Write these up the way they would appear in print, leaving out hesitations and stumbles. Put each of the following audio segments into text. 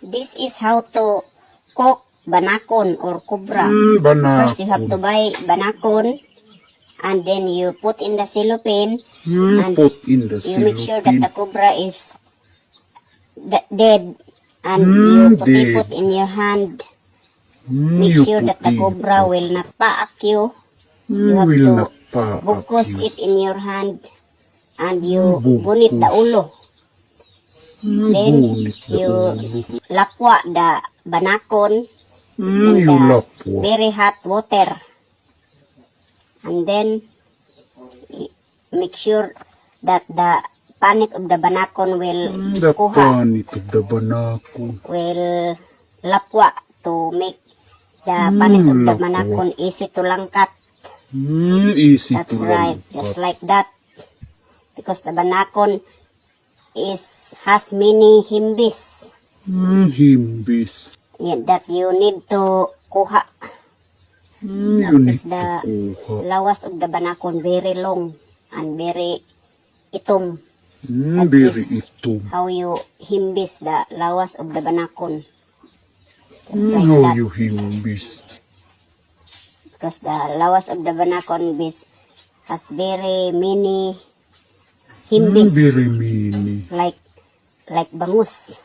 This is how to cook banakon or kubra. First, you have to buy banakon, and then you put in the cellophane, and you make sure that the kubra is dead, and you put in your hand. Make sure that the cobra will not paak you. You have to bukus it in your hand, and you bunit the ulo. Then you lapwa the banakon in the very hot water, and then make sure that the panit of the banakon will will lapwa to make the panit of the banakon easy to langkat. That's right, just like that, because the banakon has many himbis. Yeah, that you need to kuha. Because the lawas of the banakon very long and very itom. That is how you himbis the lawas of the banakon. Just like that. You himbis. Because the lawas of the banakon has very many himbis. Very many. Like bangus.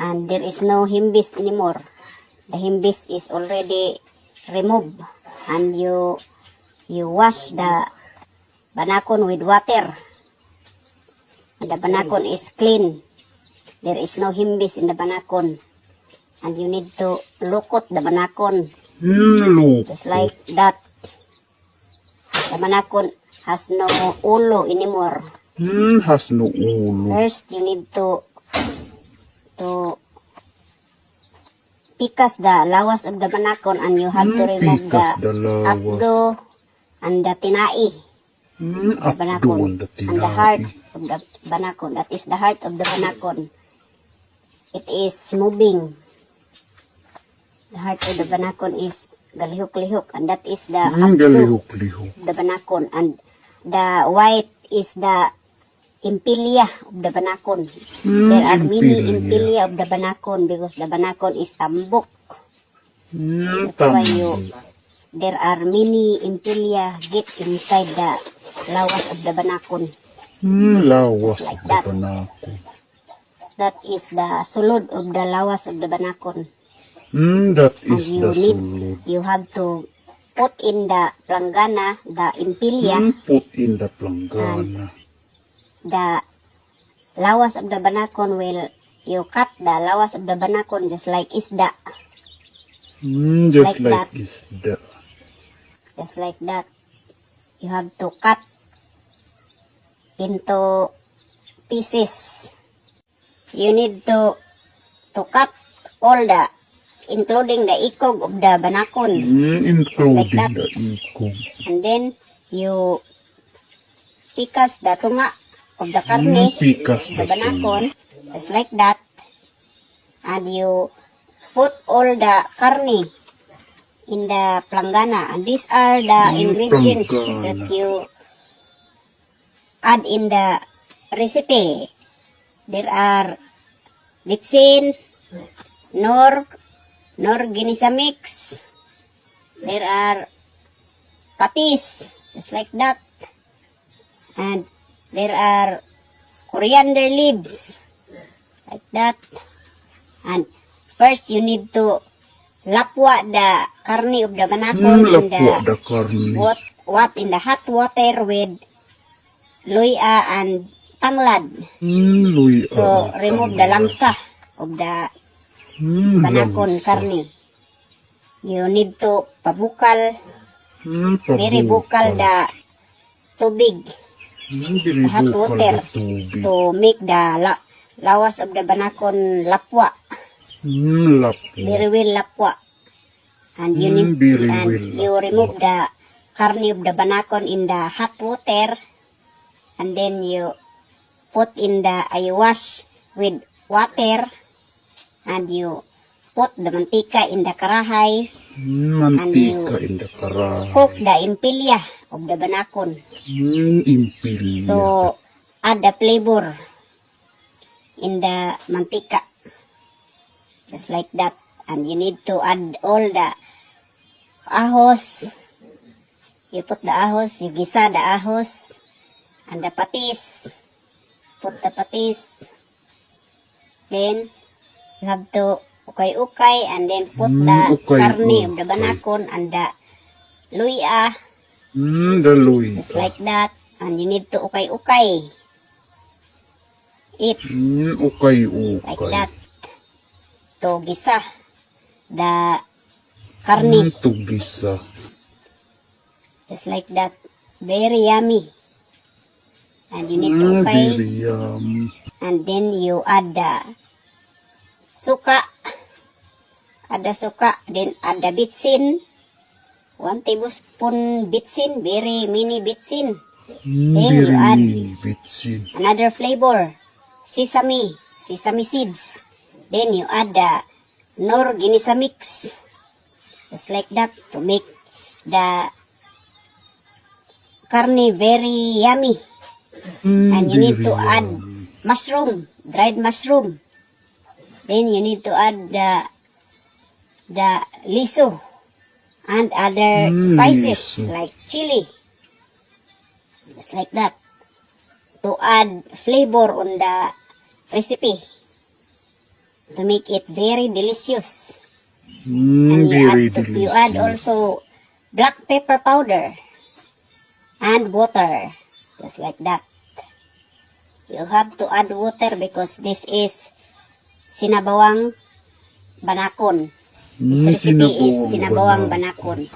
And there is no himbis anymore. The himbis is already removed, and you wash the banakon with water, and the banakon is clean. There is no himbis in the banakon, and you need to lukot the banakon, just like that. The banakon has no ulo anymore. Has no ulo. First, you need to pikas the lawas of the banakon, and you have to remove the abdo and the tinai. The banakon and the heart of the banakon. That is the heart of the banakon. It is moving. The heart of the banakon is galihok-lihok, and that is the abdo of the banakon. And the white is the impilia of the banakon. There are many impilia of the banakon because the banakon is tambok. That's why there are many impilia get inside the lawas of the banakon. Lawas like of the banakon. That is the sulod of the lawas of the banakon. That is and the sulod. You have to put in the planggana, the impilia. Put in the planggana. The lawas of the banakon you cut the lawas of the banakon just like isda. Just like isda. Just like that. You have to cut into pieces. You need to cut all the, including the ikog of the banakon. Including like that. the ikog. And then you pikas the tunga of the karne, the banakon, just like that, and you put all the karne in the planggana, and these are the ingredients that you add in the recipe. There are bitsin, nor ginisa mix, there are patis, just like that, and there are coriander leaves, like that. And first, you need to lapwa the karne of the banakon in the hot water with luya and tanglad to remove the lamsa of the banakon karne. You need to pabukal, very bukal the tubig. Hot water to make the lawas of the banakon lapwa. Very well lapwa. And you you remove the karne of the banakon in the hot water, and then you put in you wash with water, and you put the mantika in the karahay. Mantika in the karahay. Cook the impilia of the banakon. Impilia. To add the flavor in the mantika. Just like that. And you need to add all the ahos. You put the ahos, you gisa the ahos, and the patis. Put the patis. Then, you have to ukay-ukay, and then put the ukay, karne of the ukay. banakon and the luya. The luya. Just like that. And you need to ukay-ukay. It Ukay-ukay. like that. To gisa the karne. Tugisa. Just like that. Very yummy. And you need to ukay. Very yummy. And then you add the suka. Add the suka. Then add the bitsin. 1 tablespoon bitsin. Very mini bitsin. Then you add Very bitsin. another flavor. Sesame. Sesame seeds. Then you add the nor ginisa mix. Just like that. To make the carne very yummy. And you need to add mushroom, dried mushroom. Then you need to add the liso and other spices liso. like chili. Just like that. To add flavor on the recipe. To make it very delicious. And Very you add delicious. also black pepper powder and water. Just like that. You have to add water because this is sinabawang banakon. This recipe is sinabawang banakon.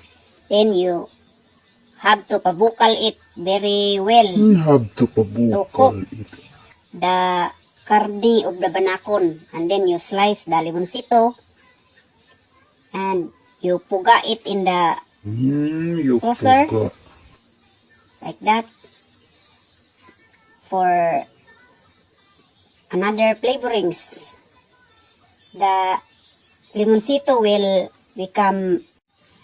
Then you have to pabukal it very well. Have to To cook pabukal it. the carne of the banakon. And then you slice the limoncito. And you puga it in the You saucer. puga. like that. For another flavorings. The limoncito will become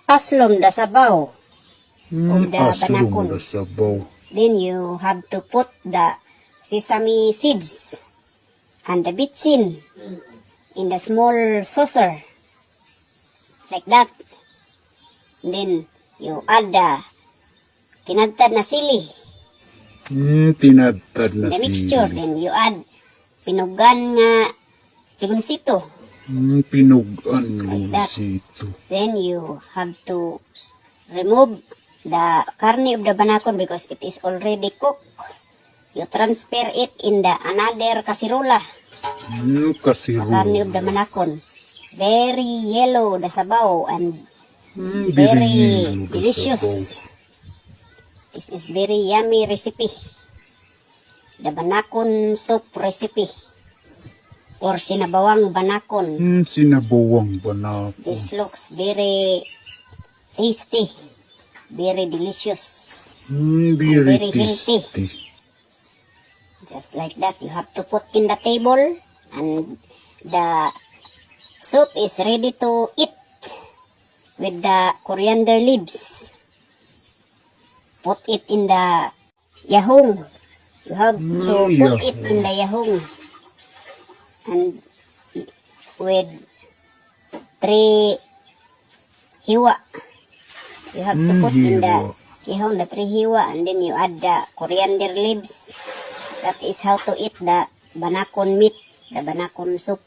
aslom the sabaw of the Aslong banakon. na sabaw. Then you have to put the sesame seeds and the bitsin in the small saucer. Like that. Then you add the tinadtad na sili. Tinadtad na The mixture. sili. Then you add pinugan nga limoncito. Pinugan that. limoncito. Then you have to remove the carne of the banakon because it is already cooked. You transfer it in the another kasirola. Kasirola. Carne of the banakon. Very yellow the sabaw and Very very yellow the delicious. This is very yummy recipe. The banakon soup recipe. Or sinabawang banakon. Sinabawang banakon. This looks very tasty. Very delicious. Very very healthy. tasty. Just like that. You have to put in the table. And the soup is ready to eat. With the coriander leaves. Put it in the yahong. You have to put it in the yahong. And with 3 hiwa. You have to put in the yahong, the 3 hiwa, and then you add the coriander leaves. That is how to eat the banakon meat, the banakon soup.